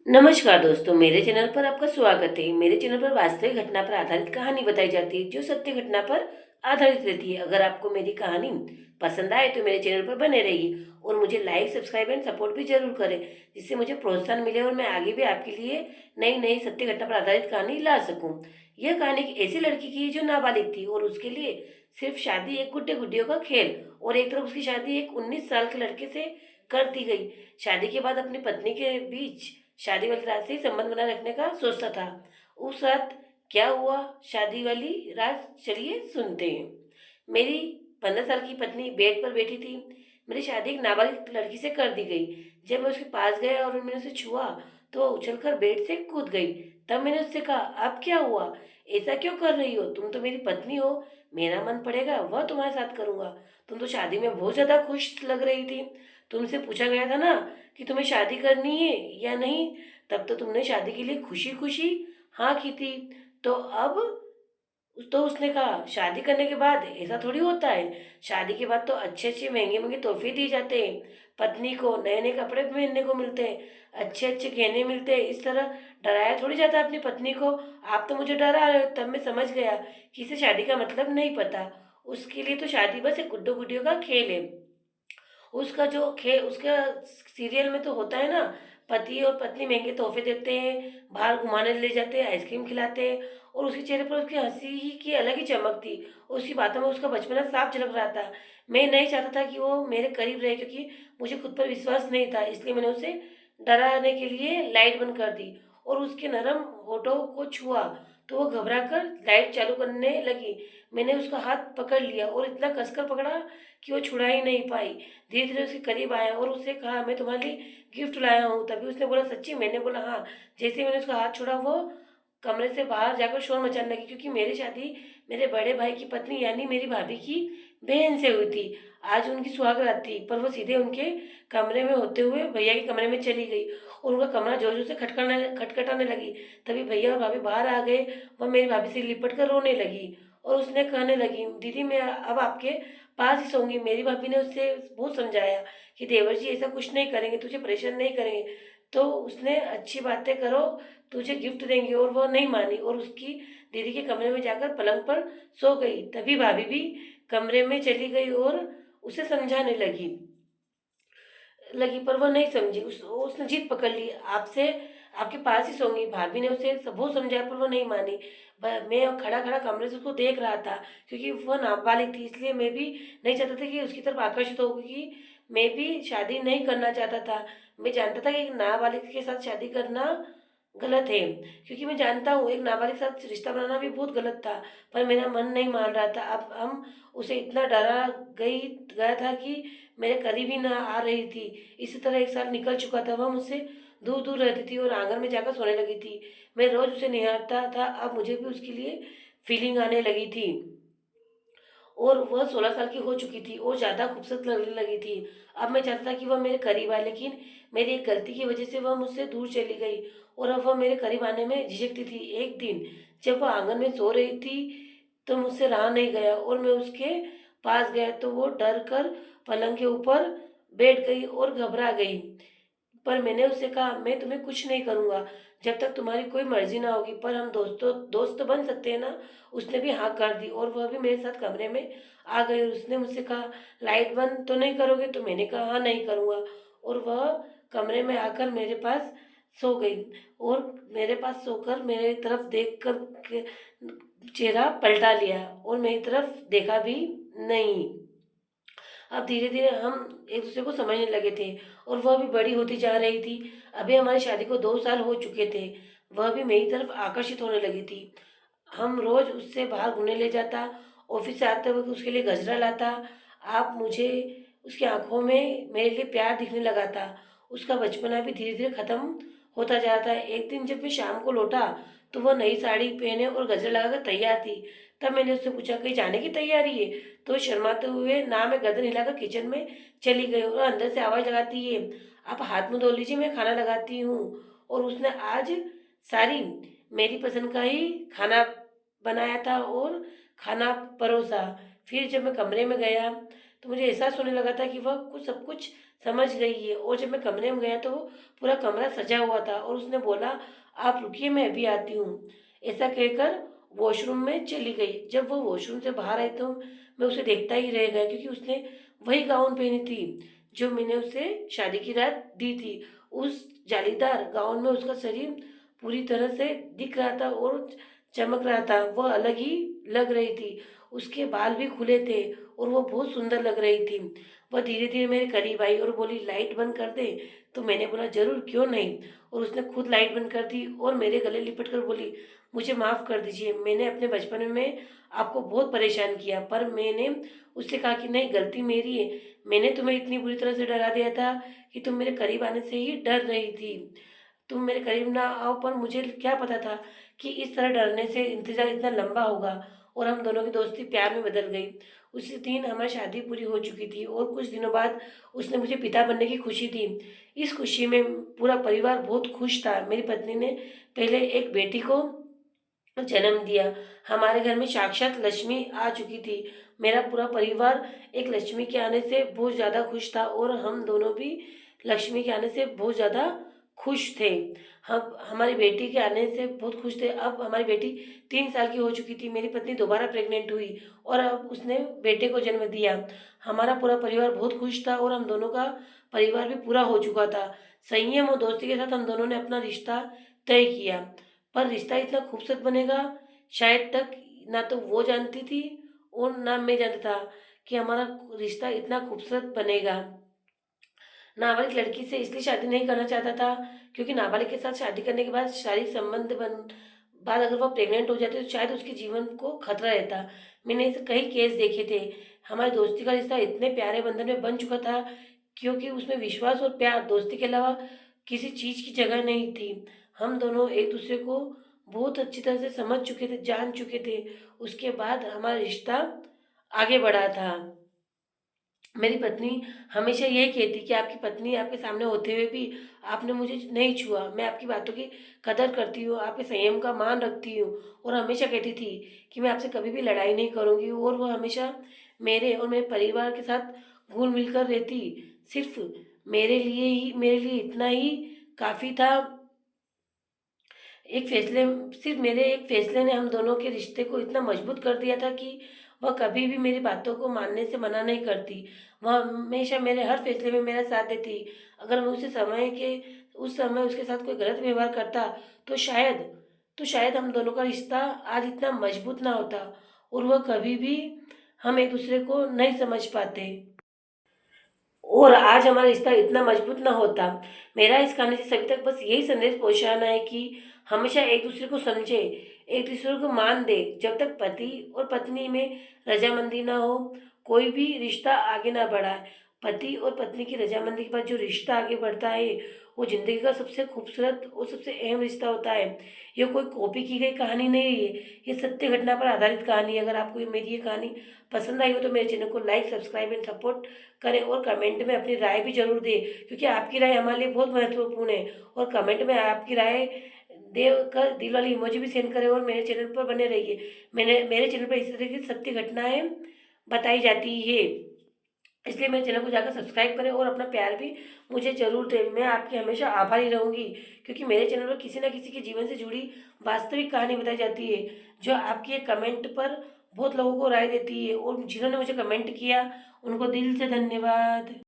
नमस्कार दोस्तों, मेरे चैनल पर आपका स्वागत है। मेरे चैनल पर वास्तविक घटना पर आधारित कहानी बताई जाती है जो सत्य घटना पर आधारित रहती है। अगर आपको मेरी कहानी पसंद आए तो मेरे चैनल पर बने रहिए और मुझे लाइक, सब्सक्राइब एंड सपोर्ट भी जरूर करें, जिससे मुझे प्रोत्साहन मिले और मैं आगे भी आपके लिए नई नई सत्य घटना पर आधारित कहानी ला सकूं। यह कहानी एक ऐसी लड़की की है जो नाबालिग थी और उसके लिए सिर्फ शादी एक गुड्डे गुड्डियों का खेल, और एक तरफ उसकी शादी एक 19 साल के लड़के से कर दी गई। शादी के बाद अपनी पत्नी के बीच शादी वाली रात से ही संबंध बनाए रखने का सोचता था। उस रात क्या हुआ, शादी वाली रात चलिए सुनते हैं। मेरी 15 साल की पत्नी बेड पर बैठी थी। मेरी शादी एक नाबालिग लड़की से कर दी गई। जब मैं उसके पास गया और मैंने उसे छुआ तो वह उछलकर बेड से कूद गई। तब मैंने उससे कहा, अब क्या हुआ, ऐसा क्यों कर रही हो, तुम तो मेरी पत्नी हो, मेरा मन पड़ेगा वह तुम्हारे साथ करूंगा। तुम तो शादी में बहुत ज्यादा खुश लग रही थी। तुमसे पूछा गया था ना कि तुम्हें शादी करनी है या नहीं, तब तो तुमने शादी के लिए खुशी खुशी हाँ की थी। तो अब तो उसने कहा, शादी करने के बाद ऐसा थोड़ी होता है। शादी के बाद तो अच्छे अच्छे महंगे महंगे तोहफे दिए जाते हैं, पत्नी को नए नए कपड़े पहनने को मिलते हैं, अच्छे अच्छे गहने मिलते हैं। इस तरह डराया थोड़ी जाता अपनी पत्नी को। आप तो मुझे डरा रहे हो। तब मैं समझ गया कि इसे शादी का मतलब नहीं पता। उसके लिए तो शादी बस एक गुड्डो गुड्डियों का खेल है। उसका जो खे उसका सीरियल में तो होता है ना, पति और पत्नी महंगे तोहफे देते हैं, बाहर घुमाने ले जाते हैं, आइसक्रीम खिलाते हैं, और उसके चेहरे पर उसकी हंसी ही की अलग ही चमक थी। उसकी बातों में उसका बचपना साफ झलक रहा था। मैं नहीं चाहता था कि वो मेरे करीब रहे, क्योंकि मुझे खुद पर विश्वास नहीं था। इसलिए मैंने उसे डराने के लिए लाइट बंद कर दी और उसके नरम होठों को छुआ। तो वो घबरा कर लाइट चालू करने लगी। मैंने उसका हाथ पकड़ लिया और इतना कसकर पकड़ा कि वो छुड़ा ही नहीं पाई। धीरे धीरे उसके करीब आया और उससे कहा, मैं तुम्हारे लिए गिफ्ट लाया हूँ। तभी उसने बोला, सच्ची? मैंने बोला, हाँ। जैसे ही मैंने उसका हाथ छोड़ा वो कमरे से बाहर जाकर शोर मचाने लगी, क्योंकि मेरी शादी मेरे बड़े भाई की पत्नी यानी मेरी भाभी की बहन से हुई थी। आज उनकी सुहागरात थी, पर वो सीधे उनके कमरे में होते हुए भैया के कमरे में चली गई और उनका कमरा जोर जोर से खटखटाने लगी। तभी भैया और भाभी बाहर आ गए। वह मेरी भाभी से लिपट कर रोने लगी और उसने कहने लगी, दीदी मैं अब आपके पास ही सोऊंगी। मेरी भाभी ने उससे बहुत समझाया कि देवर जी ऐसा कुछ नहीं करेंगे, तुझे परेशान नहीं करेंगे। तो उसने अच्छी बातें करो, तुझे गिफ्ट देंगे, और वह नहीं मानी और उसकी दीदी के कमरे में जाकर पलंग पर सो गई। तभी भाभी भी कमरे में चली गई और उसे समझाने लगी लगी पर वह नहीं समझी। उसने जिद पकड़ ली, आपसे आपके पास ही सोऊंगी। भाभी ने उसे बहुत समझाया पर वह नहीं मानी। मैं खड़ा खड़ा कमरे से उसको देख रहा था, क्योंकि वह नाबालिग थी। इसलिए मैं भी नहीं चाहता था कि उसकी तरफ आकर्षित हो, क्योंकि मैं भी शादी नहीं करना चाहता था। मैं जानता था कि एक नाबालिग के साथ शादी करना गलत है, क्योंकि मैं जानता हूँ एक नाबालिग के साथ रिश्ता बनाना भी बहुत गलत था। पर मेरा मन नहीं मान रहा था। अब हम उसे इतना डरा गई गया था कि मेरे करीब ही ना आ रही थी। इसी तरह एक साल निकल चुका था। वह मुझसे दूर दूर रहती थी और आंगन में जाकर सोने लगी थी। मैं रोज उसे निहारता था। अब मुझे भी उसके लिए फीलिंग आने लगी थी, और वह 16 साल की हो चुकी थी और ज़्यादा खूबसूरत लगने लगी थी। अब मैं चाहता था कि वह मेरे करीब आए, लेकिन मेरी एक गलती की वजह से वह मुझसे दूर चली गई और अब वह मेरे करीब आने में झिझकती थी। एक दिन जब वह आंगन में सो रही थी तो मुझसे रहा नहीं गया और मैं उसके पास गया, तो वो डर कर पलंग के ऊपर बैठ गई और घबरा गई। पर मैंने उससे कहा, मैं तुम्हें कुछ नहीं करूँगा जब तक तुम्हारी कोई मर्जी ना होगी, पर हम दोस्त तो बन सकते हैं ना। उसने भी हाँ कर दी और वह भी मेरे साथ कमरे में आ गई और उसने मुझसे कहा, लाइट बंद तो नहीं करोगे? तो मैंने कहा, हाँ नहीं करूँगा। और वह कमरे में आकर मेरे पास सो गई और मेरे पास सोकर मेरे तरफ देख कर चेहरा पलटा लिया और मेरी तरफ देखा भी नहीं। अब धीरे धीरे हम एक दूसरे को समझने लगे थे और वह भी बड़ी होती जा रही थी। अभी हमारी शादी को 2 साल हो चुके थे। वह भी मेरी तरफ आकर्षित होने लगी थी। हम रोज उससे बाहर घूमने ले जाता, ऑफिस से आते वक्त उसके लिए गजरा लाता। आप मुझे उसकी आंखों में मेरे लिए प्यार दिखने लगा था। उसका बचपना भी धीरे धीरे खत्म होता जा रहा था। एक दिन जब मैं शाम को लौटा तो वह नई साड़ी पहने और गजरा लगाकर तैयार थी। तब मैंने उससे पूछा, कहीं जाने की तैयारी है? तो शर्माते हुए ना में गर्दन हिलाकर किचन में चली गई और अंदर से आवाज लगाती है, आप हाथ मुंह धो लीजिए, मैं खाना लगाती हूँ। और उसने आज सारी मेरी पसंद का ही खाना बनाया था और खाना परोसा। फिर जब मैं कमरे में गया तो मुझे एहसास होने लगा था कि वह कुछ सब कुछ समझ गई है। और जब मैं कमरे में गया तो पूरा कमरा सजा हुआ था और उसने बोला, आप रुकिए मैं अभी आती हूँ। ऐसा कहकर वॉशरूम में चली गई। जब वो वॉशरूम से बाहर आई तो मैं उसे देखता ही रह गया, क्योंकि उसने वही गाउन पहनी थी जो मैंने उसे शादी की रात दी थी। उस जालीदार गाउन में उसका शरीर पूरी तरह से दिख रहा था और चमक रहा था। वह अलग ही लग रही थी। उसके बाल भी खुले थे और वो बहुत सुंदर लग रही थी। वह धीरे धीरे मेरे करीब आई और बोली, लाइट बंद कर दे। तो मैंने बोला, जरूर, क्यों नहीं। और उसने खुद लाइट बंद कर दी और मेरे गले लिपट कर बोली, मुझे माफ़ कर दीजिए, मैंने अपने बचपन में आपको बहुत परेशान किया। पर मैंने उससे कहा कि नहीं, गलती मेरी है। मैंने तुम्हें इतनी बुरी तरह से डरा दिया था कि तुम मेरे करीब आने से ही डर रही थी। तुम मेरे करीब ना आओ, पर मुझे क्या पता था कि इस तरह डरने से इंतज़ार इतना लंबा होगा और हम दोनों की दोस्ती प्यार में बदल गई। उसी दिन हमारी शादी पूरी हो चुकी थी और कुछ दिनों बाद उसने मुझे पिता बनने की खुशी दी। इस खुशी में पूरा परिवार बहुत खुश था। मेरी पत्नी ने पहले एक बेटी को जन्म दिया। हमारे घर में साक्षात लक्ष्मी आ चुकी थी। मेरा पूरा परिवार एक लक्ष्मी के आने से बहुत ज़्यादा खुश था और हम दोनों भी लक्ष्मी के आने से बहुत ज़्यादा खुश थे। हम हमारी बेटी के आने से बहुत खुश थे। अब हमारी बेटी 3 साल की हो चुकी थी। मेरी पत्नी दोबारा प्रेग्नेंट हुई और अब उसने बेटे को जन्म दिया। हमारा पूरा परिवार बहुत खुश था और हम दोनों का परिवार भी पूरा हो चुका था। संयम और दोस्ती के साथ हम दोनों ने अपना रिश्ता तय किया। पर रिश्ता इतना खूबसूरत बनेगा, शायद तक ना तो वो जानती थी और ना मैं जानता था कि हमारा रिश्ता इतना खूबसूरत बनेगा। नाबालिग लड़की से इसलिए शादी नहीं करना चाहता था क्योंकि नाबालिग के साथ शादी करने के बाद शारीरिक संबंध बन बाद अगर वो प्रेग्नेंट हो जाती तो शायद उसके जीवन को खतरा रहता। मैंने ऐसे कई केस देखे थे। हमारी दोस्ती का रिश्ता इतने प्यारे बंधन में बन चुका था क्योंकि उसमें विश्वास और प्यार, दोस्ती के अलावा किसी चीज की जगह नहीं थी। हम दोनों एक दूसरे को बहुत अच्छी तरह से समझ चुके थे, जान चुके थे। उसके बाद हमारा रिश्ता आगे बढ़ा था। मेरी पत्नी हमेशा यही कहती कि आपकी पत्नी आपके सामने होते हुए भी आपने मुझे नहीं छुआ। मैं आपकी बातों की कदर करती हूँ, आपके संयम का मान रखती हूँ। और हमेशा कहती थी कि मैं आपसे कभी भी लड़ाई नहीं करूँगी। और वो हमेशा मेरे और मेरे परिवार के साथ घुल मिलकर रहती। सिर्फ मेरे लिए इतना ही काफ़ी था। एक फैसले सिर्फ मेरे एक फैसले ने हम दोनों के रिश्ते को इतना मजबूत कर दिया था कि वह कभी भी मेरी बातों को मानने से मना नहीं करती। वह हमेशा मेरे हर फैसले में मेरा साथ देती। अगर मैं उस समय उसके साथ कोई गलत व्यवहार करता तो शायद हम दोनों का रिश्ता आज इतना मजबूत ना होता और वह कभी भी हम एक दूसरे को नहीं समझ पाते और आज हमारा रिश्ता इतना मजबूत ना होता। मेरा इस कहानी से सभी तक बस यही संदेश पहुंचाना है कि हमेशा एक दूसरे को समझे, एक दूसरे को मान दे। जब तक पति और पत्नी में रजामंदी ना हो, कोई भी रिश्ता आगे ना बढ़ा। पति और पत्नी की रजामंदी के बाद जो रिश्ता आगे बढ़ता है वो जिंदगी का सबसे खूबसूरत और सबसे अहम रिश्ता होता है। ये कोई कॉपी की गई कहानी नहीं है, ये सत्य घटना पर आधारित कहानी है। अगर आपको मेरी ये कहानी पसंद आई हो तो मेरे चैनल को लाइक, सब्सक्राइब एंड सपोर्ट करें और कमेंट में अपनी राय भी जरूर दें, क्योंकि आपकी राय हमारे लिए बहुत महत्वपूर्ण है। और कमेंट में आपकी राय देकर दिल वाली इमोजी भी सेंड करें और मेरे चैनल पर बने रहिए। मेरे चैनल पर इस तरह की सत्य घटनाएं बताई जाती है, इसलिए मेरे चैनल को जाकर सब्सक्राइब करें और अपना प्यार भी मुझे जरूर दें। मैं आपकी हमेशा आभारी रहूंगी, क्योंकि मेरे चैनल पर किसी न किसी के जीवन से जुड़ी वास्तविक कहानी बताई जाती है जो आपकी एक कमेंट पर बहुत लोगों को राय देती है। और जिन्होंने मुझे कमेंट किया उनको दिल से धन्यवाद।